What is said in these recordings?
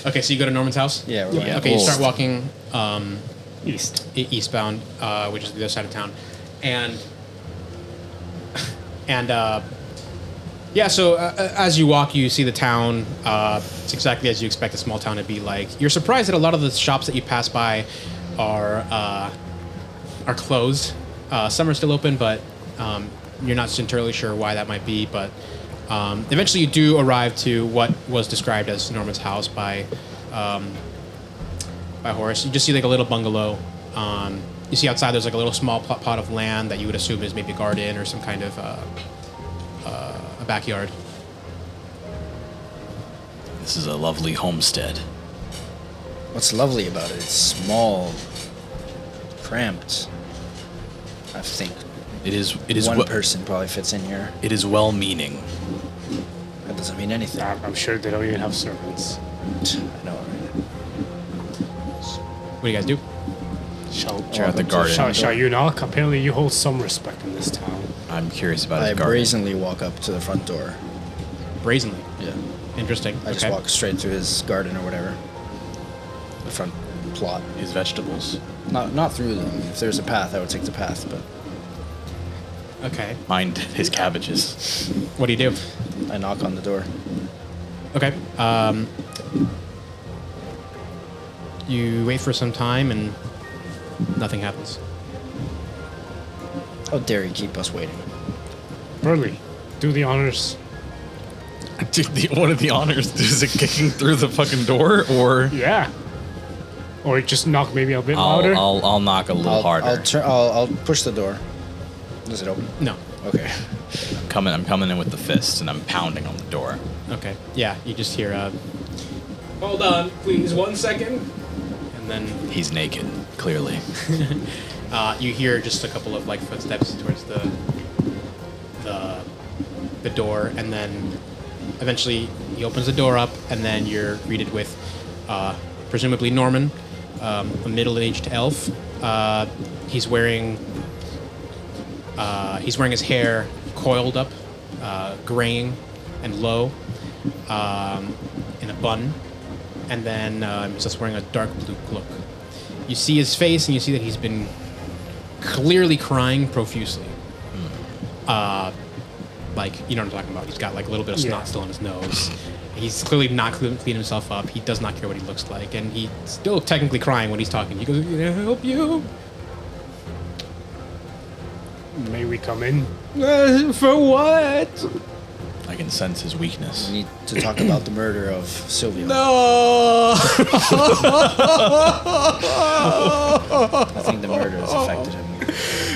Okay, so you go to Norman's house? Yeah, we're going Okay, you start walking eastbound, which is the other side of town. So as you walk, you see the town. It's exactly as you expect a small town to be like. You're surprised that a lot of the shops that you pass by are closed. Some are still open, but you're not entirely sure why that might be. But eventually you do arrive to what was described as Norman's house by Horace. You just see like a little bungalow. You see outside there's like a little small plot of land that you would assume is maybe a garden or some kind of a backyard. This is a lovely homestead. What's lovely about it? It's small, cramped. I think It is one person probably fits in here. It is well-meaning. That doesn't mean anything. I'm sure they don't even have servants. I know. What do you guys do? Check out the garden. Shall you knock? Apparently you hold some respect in this town. I'm curious about I his garden. brazenly walk up to the front door. Brazenly. Yeah. Interesting. I just walk straight through his garden or whatever. The front plot. His vegetables. Not through them. If there's a path, I would take the path, but Okay. Mind his cabbages. What do you do? I knock on the door. Okay. You wait for some time and nothing happens. How dare you keep us waiting? Burley, do the honors. Dude, one of the honors is it kicking through the fucking door or? Yeah. Or just knock maybe a bit louder. I'll knock a little harder. I'll push the door. Does it open? No. Okay. I'm coming in with the fists and I'm pounding on the door. Okay. Yeah, you just hear hold on, please, 1 second. And then He's naked, clearly. you hear just a couple of like footsteps towards the door, and then eventually he opens the door up, and then you're greeted with presumably Norman, a middle-aged elf. He's wearing his hair coiled up, graying and low, in a bun, and then he's just wearing a dark blue cloak. You see his face, and you see that he's been clearly crying profusely. Like, you know what I'm talking about. He's got like a little bit of snot still on his nose. He's clearly not cleaned himself up. He does not care what he looks like, and he's still technically crying when he's talking. He goes, "Can I help you?" May we come in? For what? I can sense his weakness. We need to talk about the murder of Silvio. No. I think the murder has affected him.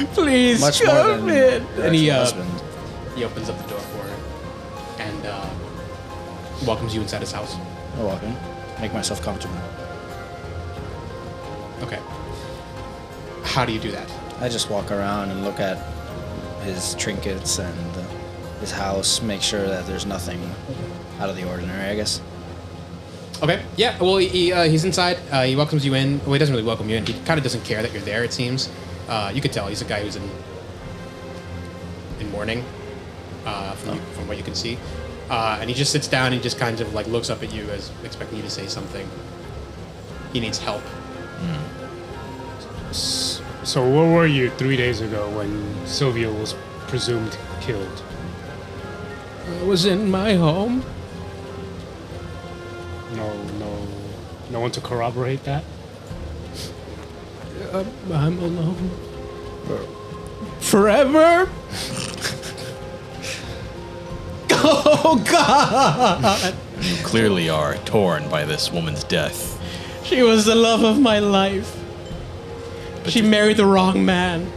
Please Much more come than in. her And ex-husband. he opens up the door for her and welcomes you inside his house. I walk in, make myself comfortable. Okay. How do you do that? I just walk around and look at his trinkets and his house, make sure that there's nothing out of the ordinary, I guess. Okay. Yeah. Well, he's inside. He welcomes you in. Well, he doesn't really welcome you in. He kind of doesn't care that you're there. It seems. You could tell he's a guy who's in mourning. From what you can see, and he just sits down and just kind of like looks up at you as expecting you to say something. He needs help. So where were you 3 days ago when Silvio was presumed killed? I was in my home. No one to corroborate that? I'm alone. Forever? Oh, God! You clearly are torn by this woman's death. She was the love of my life. She married the wrong man.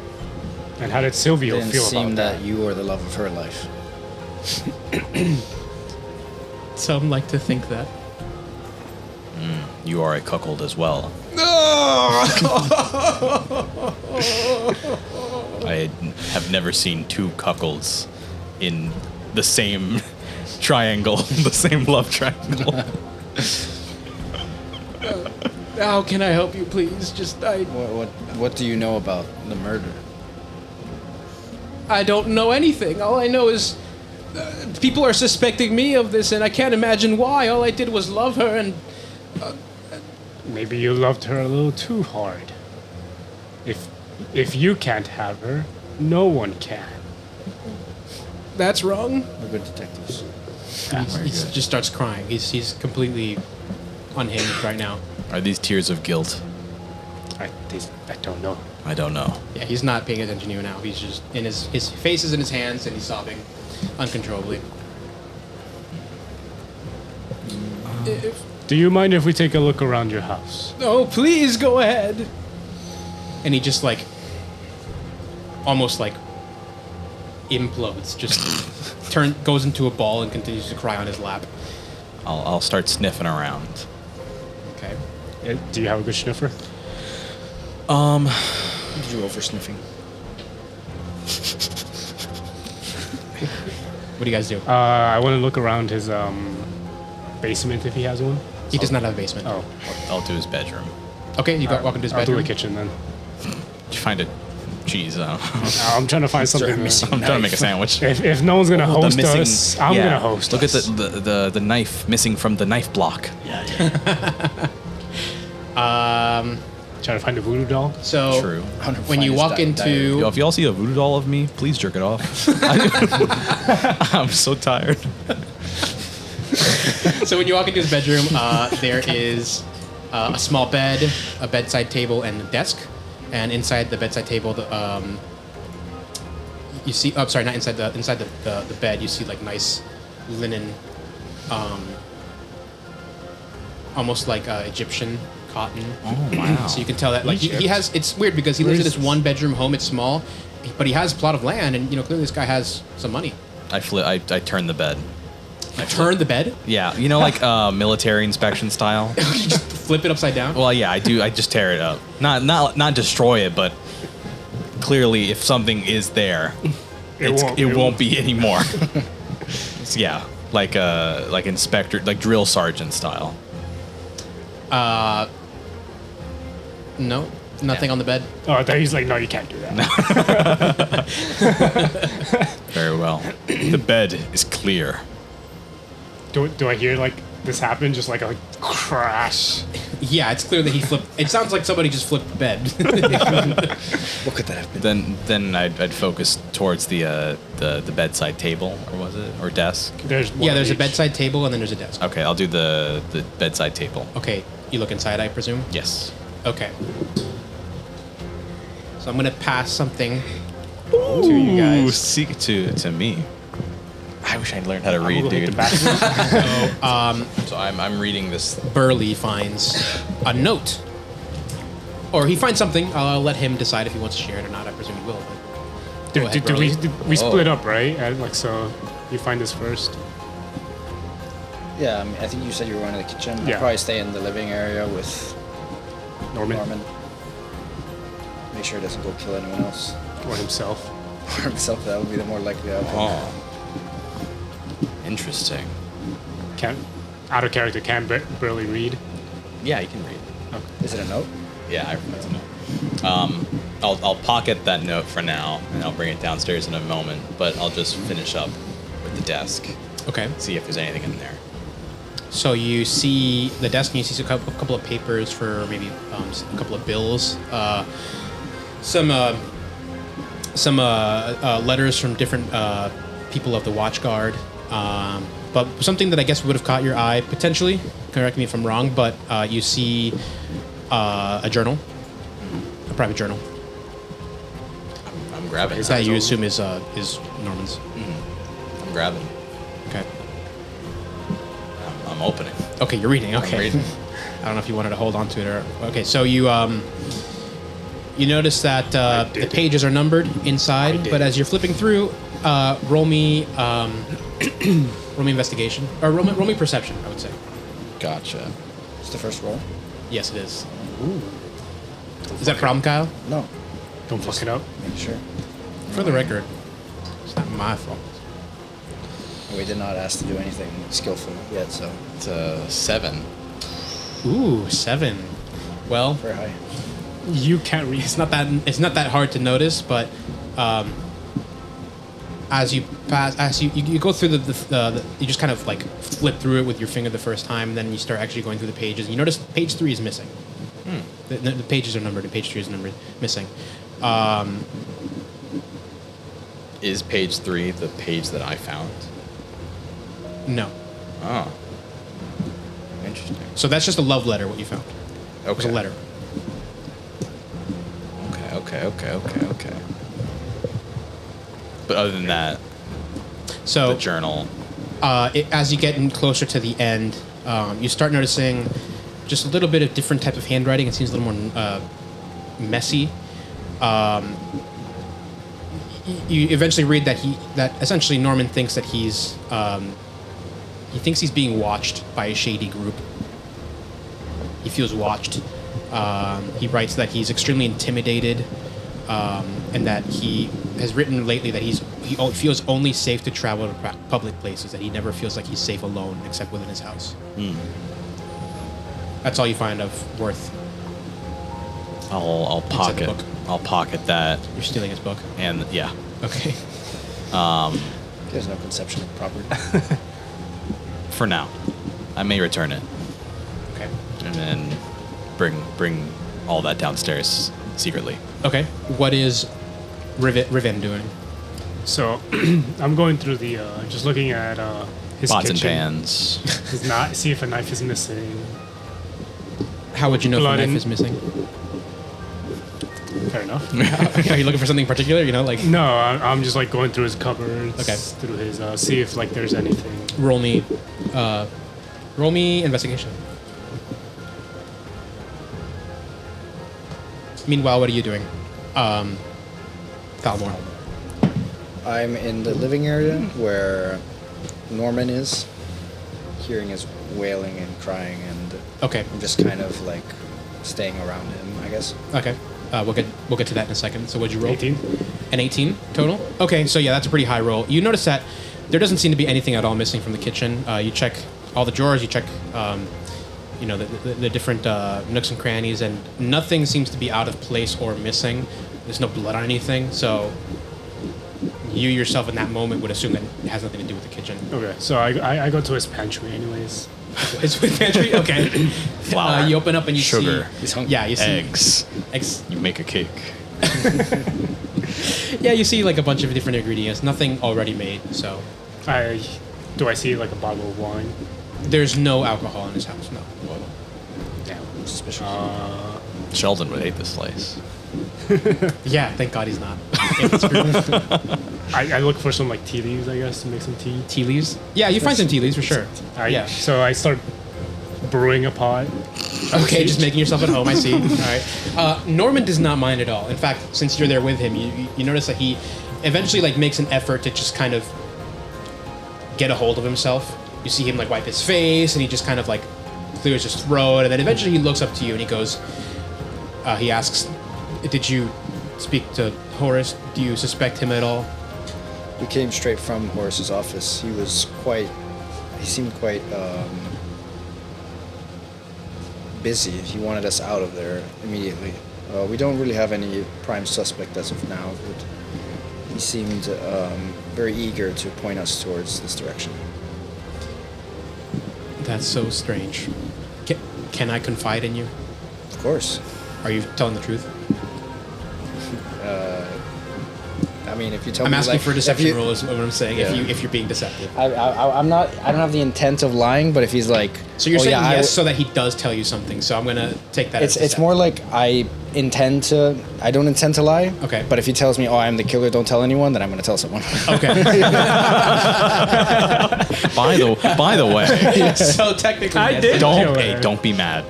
And how did Silvio Didn't feel seem about that you were the love of her life. Some like to think that. You are a cuckold as well. I have never seen two cuckolds in the same triangle, the same love triangle. How can I help you, please? What do you know about the murder? I don't know anything. All I know is people are suspecting me of this, and I can't imagine why. All I did was love her, and Maybe you loved her a little too hard. If you can't have her, no one can. That's wrong. We're good detectives. He just starts crying. He's completely unhinged right now. Are these tears of guilt? I don't know. I don't know. Yeah, he's not paying attention to you now. He's just in his face is in his hands and he's sobbing uncontrollably. Do you mind if we take a look around your house? Oh, please go ahead. And he just like almost like implodes, just goes into a ball and continues to cry on his lap. I'll start sniffing around. Okay. Do you have a good sniffer? What did you roll for sniffing? What do you guys do? I want to look around his basement if he has one. He does not have a basement. Oh, I'll do his bedroom. Okay, you walk into his I'll do bedroom. the kitchen then. Did you find a cheese? I don't know. I'm trying to find something. missing I'm trying to make a knife. sandwich. If no one's gonna Oh, the host missing- us, I'm yeah. gonna host Look us. at the knife missing from the knife block. Trying to find a voodoo doll. So True. when you walk into Yo, if y'all see a voodoo doll of me, please jerk it off. I'm so tired. So when you walk into his bedroom, there is a small bed, a bedside table, and a desk. And inside the bedside table, you see. Oh, sorry, not inside the bed. You see like nice linen, almost like Egyptian cotton. Oh wow. So you can tell that like he has. It's weird because he lives in this one bedroom home. It's small, but he has a plot of land, and clearly this guy has some money. I turn the bed. Turn the bed, Yeah, like military inspection style. just flip it upside down. Well, yeah, I do. I just tear it up. Not destroy it, but clearly, if something is there, it won't be anymore. Yeah, like inspector, like drill sergeant style. No, nothing Yeah. on the bed. Oh, I thought he's like, no, you can't do that. Very well. The bed is clear. Do I hear like this happen? Just like a crash. Yeah, it's clear that he flipped. It sounds like somebody just flipped the bed. What could that have been? Then I'd focus towards the bedside table, or was it, or desk? There's one Yeah, of there's a each. bedside table and then there's a desk. Okay, I'll do the bedside table. Okay, you look inside, I presume? Yes. Okay. So I'm going to pass something to you guys. Seek to me. I wish I'd learned how to I'm read, gonna hit dude. the bathroom. So I'm reading this. Burley finds a note. Or he finds something. I'll let him decide if he wants to share it or not. I presume he will. But go ahead, Burley. we split up, right? Like, so you find this first. Yeah, I mean, I think you said you were going to the kitchen. Yeah. I'd probably stay in the living area with Norman, Norman. Make sure he doesn't go kill anyone else. or himself. Or himself, that would be the more likely outcome. Oh. Interesting. Can't out of character. Can't barely read. Yeah, you can read. Is it a note? Yeah, I read the note. I'll pocket that note for now, and I'll bring it downstairs in a moment. But I'll just finish up with the desk. Okay. See if there's anything in there. So you see the desk and you see a couple of papers for maybe a couple of bills. Some letters from different people of the Watch Guard. But something that I guess would have caught your eye potentially. Correct me if I'm wrong, but you see a journal, a private journal I'm grabbing. that you assume is Norman's. I'm grabbing. Okay. I'm opening. Okay, you're reading. Okay. I'm reading. I don't know if you wanted to hold on to it or. Okay, so you notice that the pages are numbered inside, but as you're flipping through, roll me investigation or roll me perception. I would say. Gotcha. It's the first roll? Yes, it is. Is that a problem, Kyle? No. Don't fuck it up. Make sure. For the record, it's not my fault. We did not ask to do anything skillful yet, so It's a 7. Ooh, 7. Well, very high. You can't read. it's not that hard to notice, but as you as you go through the you just kind of like flip through it with your finger the first time, then you start actually going through the pages. And you notice page 3 is missing. The pages are numbered, and page 3 is numbered, missing. Is page 3 the page that I found? No. Oh. Interesting. So that's just a love letter. What you found. It was a Okay. letter. Okay. But other than that, So the journal. as you get in closer to the end, you start noticing just a little bit of different type of handwriting. It seems a little more messy. You eventually read that essentially Norman thinks that he thinks he's being watched by a shady group. He feels watched. He writes that he's extremely intimidated, and that he has written lately that he feels only safe to travel to public places. That he never feels like he's safe alone except within his house. That's all you find of worth. I'll the pocket. book. I'll pocket that, You're stealing his book. and yeah. Okay. He has no conception of property. For now, I may return it Okay. and then bring all that downstairs secretly. Okay. What is Riven doing? So I'm going through the just looking at his Pots and kitchen. pans. His knife, see if a knife is missing. How would you know if a Blood knife and- is missing? Fair enough. Are you looking for something particular? You know, like No, I'm just like going through his cupboards. Okay. Through his see if like there's anything. roll me investigation. Meanwhile, what are you doing, Falmore? I'm in the living area where Norman is, hearing his wailing and crying, and Okay. I'm just kind of like staying around him, I guess. Okay. We'll get to that in a second. So what'd you roll? 18. An 18 total. Okay, so yeah, that's a pretty high roll. You notice that there doesn't seem to be anything at all missing from the kitchen. You check all the drawers. You check, the different nooks and crannies, and nothing seems to be out of place or missing. There's no blood on anything. So you yourself in that moment would assume that it has nothing to do with the kitchen. Okay, so I go to his pantry anyways. It's with pantry. Okay. Flour. You open up and you Sugar. He's see. hungry. Yeah, you see Eggs. You make a cake. Yeah, you see like a bunch of different ingredients. Nothing already made. So Do I see like a bottle of wine? there's no alcohol in his house. No. Damn. Suspicious. Sheldon would hate this place. Yeah, thank God he's not. I look for some like tea leaves, I guess, to make some tea. Tea leaves? Yeah, you find some tea leaves for sure. Yeah. So I start brewing a pot. Okay, just making yourself at home. I see. All right. Norman does not mind at all. In fact, since you're there with him, you notice that he eventually like makes an effort to just kind of get a hold of himself. You see him like wipe his face, and he just kind of like clears his throat, and then eventually he looks up to you and he goes. He asks, "Did you speak to Horace? Do you suspect him at all?" We came straight from Horace's office. He seemed quite busy. He wanted us out of there immediately. We don't really have any prime suspect as of now, but he seemed very eager to point us towards this direction. That's so strange. Can I confide in you? Of course. Are you telling the truth? I mean, if you tell I'm me, asking like, for a if deception you- roll is what I'm saying. Yeah. If you're being deceptive. I'm not. I don't have the intent of lying, but if he's like, So you're "Oh, saying yeah, yes, so that he does tell you something. So I'm gonna take that. It's as it's more like I don't intend to lie. Okay. But if he tells me, "Oh, I'm the killer, don't tell anyone," then I'm going to tell someone. okay. By the way, So technically, I yes, did. don't be mad.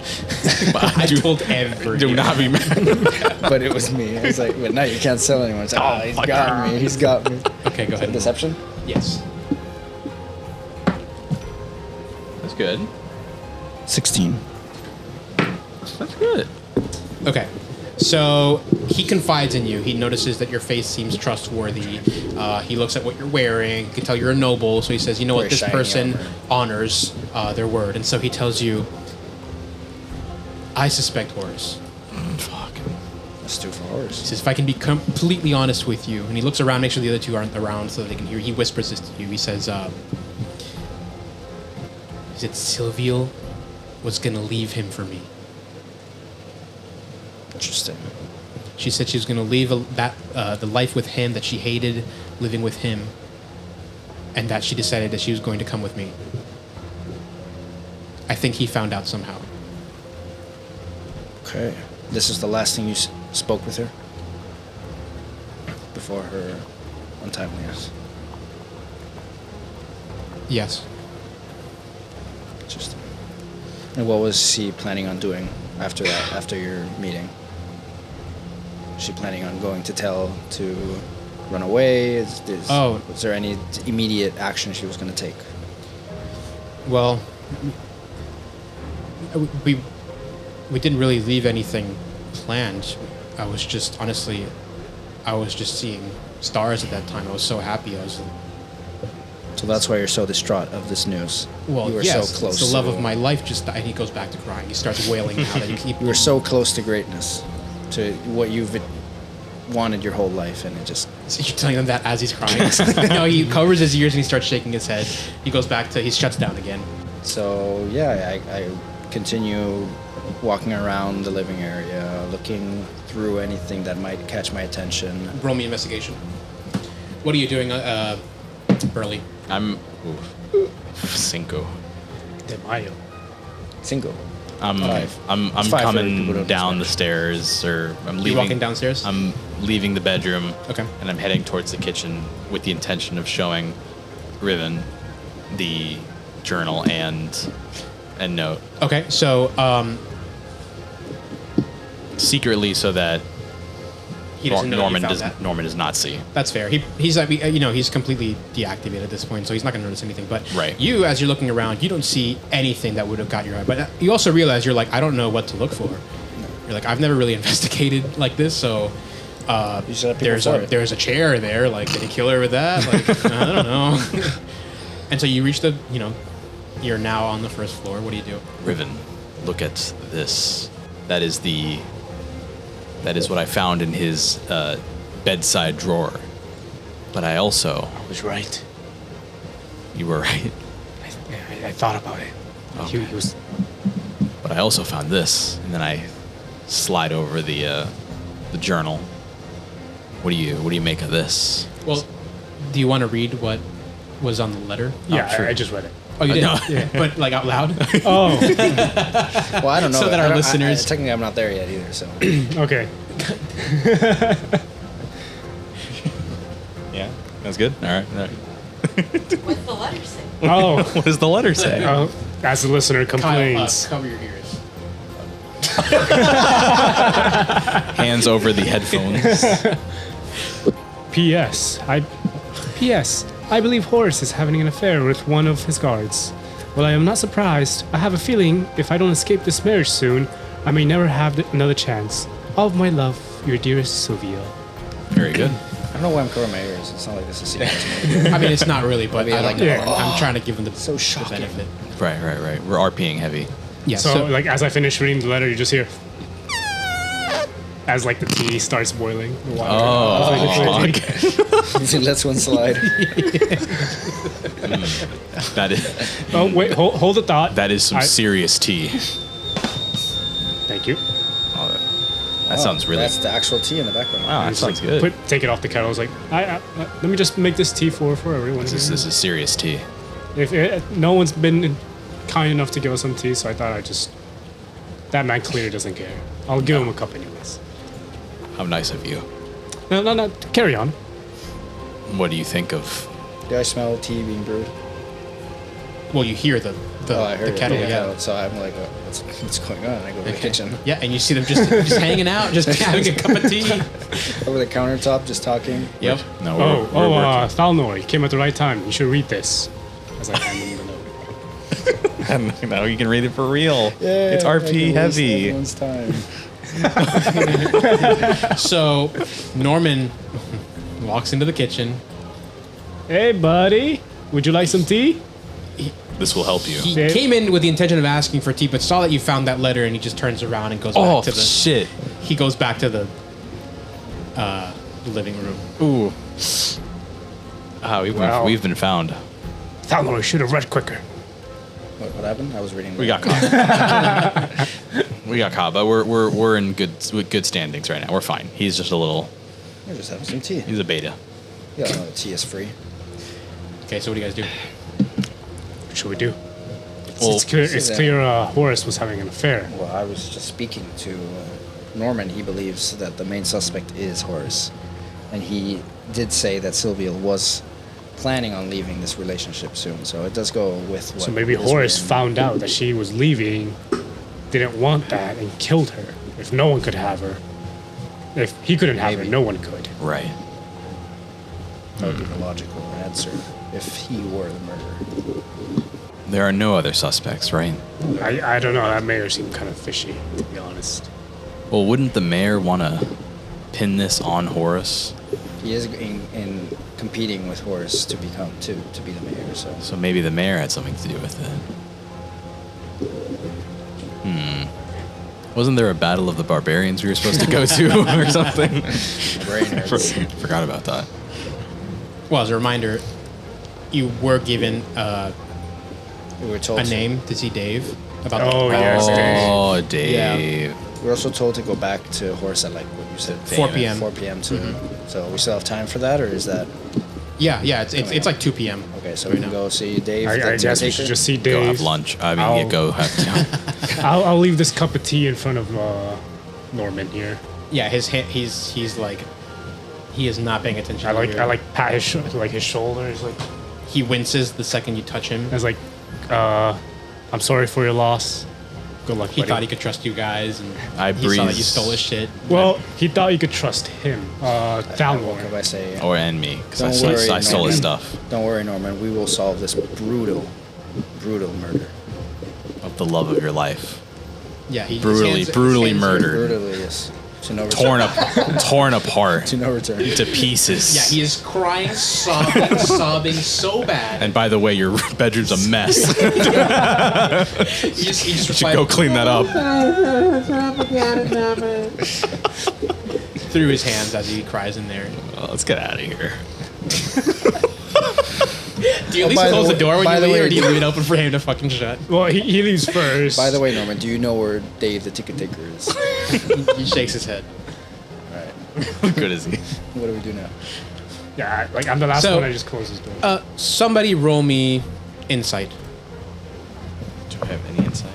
I told everyone. Do not be mad. But it was me. I was like, "But no, you can't tell anyone." It's like, Oh, he's fuck. got me. He's got me. Okay, go ahead. Deception. Yes. That's good. 16. That's good. Okay. So he confides in you. He notices that your face seems trustworthy. He looks at what you're wearing. He can tell you're a noble. So he says, "You know what? Very This shiny person armor. honors their word." And so he tells you, "I suspect Horace." Fuck. That's 2 for He horse. says, if I can be completely honest with you, and he looks around, make sure the other two aren't around so that they can hear. He whispers this to you. He says, Sylvia was going to leave him for me. Interesting. She said she was going to leave the life with him that she hated, living with him, and that she decided that she was going to come with me. I think he found out somehow. Okay. This is the last thing you spoke with her? Before her untimeliness. Yes. Interesting. And what was she planning on doing after that, after your meeting? Was she planning on going to run away? Was there any immediate action she was going to take? Well, we didn't really leave anything planned. I was just seeing stars at that time. I was so happy. So that's why you're so distraught of this news. Well, you were yes, so close. it's the love of my life just died. He goes back to crying. He starts wailing now that you keep. You were so close to greatness, to what you've wanted your whole life, and it just. So you're telling him that as he's crying. No, he covers his ears and he starts shaking his head. He goes back to. He shuts down again. So yeah, I continue walking around the living area, looking through anything that might catch my attention. Roll me investigation. What are you doing, Burley? I'm cinco. De Mayo. Single. I'm 5. I'm It's 5 for people who coming don't down know the stairs, or I'm leaving. You walking downstairs? I'm leaving the bedroom. Okay. And I'm heading towards the kitchen with the intention of showing Riven the journal and note Okay, so secretly, so that he doesn't know that you Norman found that. Norman does not see. That's fair. He's like, he's completely deactivated at this point, so he's not going to notice anything. But Right. you, as you're looking around, you don't see anything that would have got your eye. But you also realize you're like, I don't know what to look for. You're like, I've never really investigated like this, so You should have people for it. there's a chair there. Like, did he kill her with that? Like, I don't know. And so you reach you're now on the first floor. What do you do? Riven, look at this. That is what I found in his bedside drawer. But I also. I was right. You were right. I thought about it. Okay. He was. But I also found this, and then I slide over the journal. What do you make of this? Well, do you want to read what was on the letter? Yeah, sure. I just read it. Oh, you did? No. Yeah. But like out loud? Oh, Well, I don't know. So that our I don't- listeners- technically, I'm not there yet either. So okay. Yeah, that's good. All right. What's the letter say? Oh, What does the letter say? as the listener Kyle, complains. cover your ears. Hands over the headphones. P.S. I believe Horace is having an affair with one of his guards. Well, I am not surprised. I have a feeling if I don't escape this marriage soon, I may never have another chance. All of my love, your dearest Sylvia. Very good. I don't know why I'm covering my ears. It's not like this is secret to me. I mean, it's not really, but mean, I don't like, know. yeah. I'm trying to give him the, So the shocking. benefit. Right. We're RPing heavy. Yeah, So, like, as I finish reading the letter, you just hear. As, like, the tea starts boiling. The water. Oh, He lets one slide. that is Oh, wait, hold the thought. that is some I- serious tea. Thank you. That sounds really. That's the actual tea in the background. Wow, that Just, sounds like, good. Take it off the kettle. I was like, let me just make this tea for everyone. This is serious tea. If no one's been kind enough to give us some tea, so I thought that man clearly doesn't care. I'll give him a cup anyways. How nice of you. No, carry on. What do you think of? Do I smell tea being brewed? well, you hear the I heard kettle, it. yeah. So I'm like, what's going on? I go to the kitchen. Yeah, and you see them just hanging out, just having a cup of tea. Over the countertop, just talking. Yep. No, we're working. Thalnor, you came at the right time. You should read this. As I hand him the note. Now you can read it for real. Yeah, It's I RP can waste heavy. everyone's time. So Norman walks into the kitchen. Hey, buddy, would you like some tea? This will help you. He Dave? came in with the intention of asking for tea, but saw that you found that letter, and he just turns around and goes Oh back to the. shit! He goes back to living room. Ooh. Wow. We've been found. Thalmor should have read quicker. What happened? I was reading. We got caught. We got caught, but we're in good standings right now. We're fine. He's just a little. We're just having some tea. He's a beta. Yeah, no, the tea is free. Okay, so what do you guys do? What should we do? Well, It's clear. so It's that- clear. Horace was having an affair. Well, I was just speaking to Norman. He believes that the main suspect is Horace, and he did say that Sylvia was planning on leaving this relationship soon. So it does go with what. So maybe is Horace written. found out that she was leaving, didn't want that, and killed her. If no one could have her, if he couldn't have her, Maybe. no one could. Right. That would be the logical answer if he were the murderer. There are no other suspects, right? I don't know. That mayor seemed kind of fishy, to be honest. Well, wouldn't the mayor want to pin this on Horace? He is in competing with Horace to be the mayor. So So maybe the mayor had something to do with it. Wasn't there a battle of the barbarians we were supposed to go to or something? brain hurts. Forgot about that. Well, as a reminder, you were given We were told a name to see Dave about. Oh, yes, Dave. Oh, Dave. We're also told to go back to Horace at like what you said, 4 p.m. 4 p.m. So we still have time for that, or is that Yeah, it's like 2 p.m. okay? So right we can now. go see Dave. I the guess we taker? should just see Go Dave. have lunch. I mean, I'll- go have. I'll leave this cup of tea in front of Norman here. Yeah, his hand, he's like, he is not paying attention. I to you. like pat his his shoulders. Like He winces the second you touch him. I was like, I'm sorry for your loss. Good luck. He buddy. thought he could trust you guys, and I he saw that you breeze- stole his shit. Well, he thought you could trust him. What could Thalmor. I say? Or and me, because I Don't worry, stole his Norman. stuff. Don't worry, Norman. We will solve this brutal murder. Of the love of your life. Yeah, he Brutally murdered. Brutally, yes. To no return. Torn apart To no return. to pieces. Yeah, he is crying, sobbing so bad. And by the way, your bedroom's a mess. He just You should replied, go clean that up. through his hands as he cries in there. Well, let's get out of here. Do you at least by the close the way- door when by you the leave, way- or do you leave it open for him to fucking shut? Well, he leaves first. By the way, Norman, do you know where Dave the ticket taker is? He shakes his head. All right. What good is he? What do we do now? yeah, like I'm the last So- one. I just close his door. Somebody roll me insight. Do I have any insight?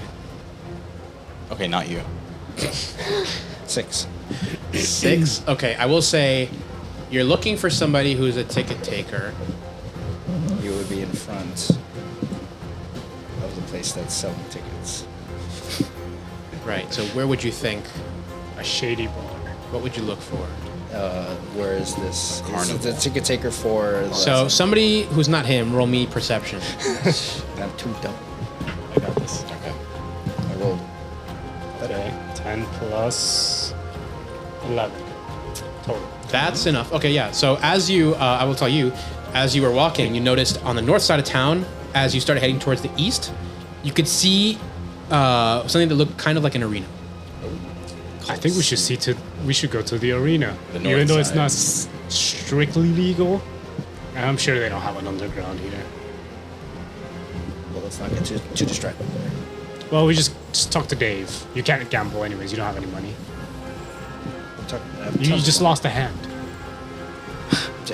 Okay, not you. 6. 6. Okay, I will say you're looking for somebody who's a ticket taker. You would be in front of the place that's selling tickets. Right. So where would you think? A shady bar. What would you look for? Where is this? Carnival. Is it the ticket taker for? The, So somebody who's not him, roll me perception. I'm too dumb. I got this. Okay. I rolled. Okay, 10 plus 11 total. That's enough. Okay, yeah. So as you, I will tell you, as you were walking, you noticed on the north side of town, as you started heading towards the east, you could see something that looked kind of like an arena. I think we should go to the arena, The even north though it's side. not strictly legal. I'm sure they don't have an underground here. Well, let's not get too distracted. Well, we just talk to Dave. You can't gamble anyways. You don't have any money. You just lost a hand.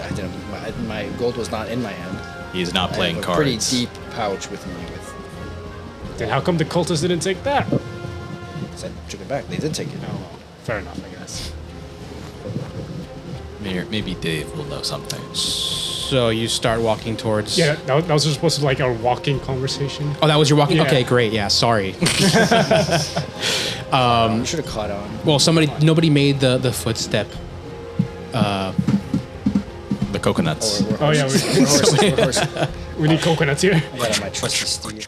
I didn't. My gold was not in my hand. He's not I playing have a cards. pretty deep pouch with me. Then how come the cultists didn't take that? I took it back. They did take it. Oh, well, fair enough, I guess. Maybe Dave will know something. So you start walking towards. Yeah, that was just supposed to be like our walking conversation. Oh, that was your walking. Yeah. Okay, great. Yeah, sorry. You should have caught on. Well, nobody made the footstep. The coconuts. We're Oh, yeah, horses. We're horses. We need coconuts here. I got on my trusty steed.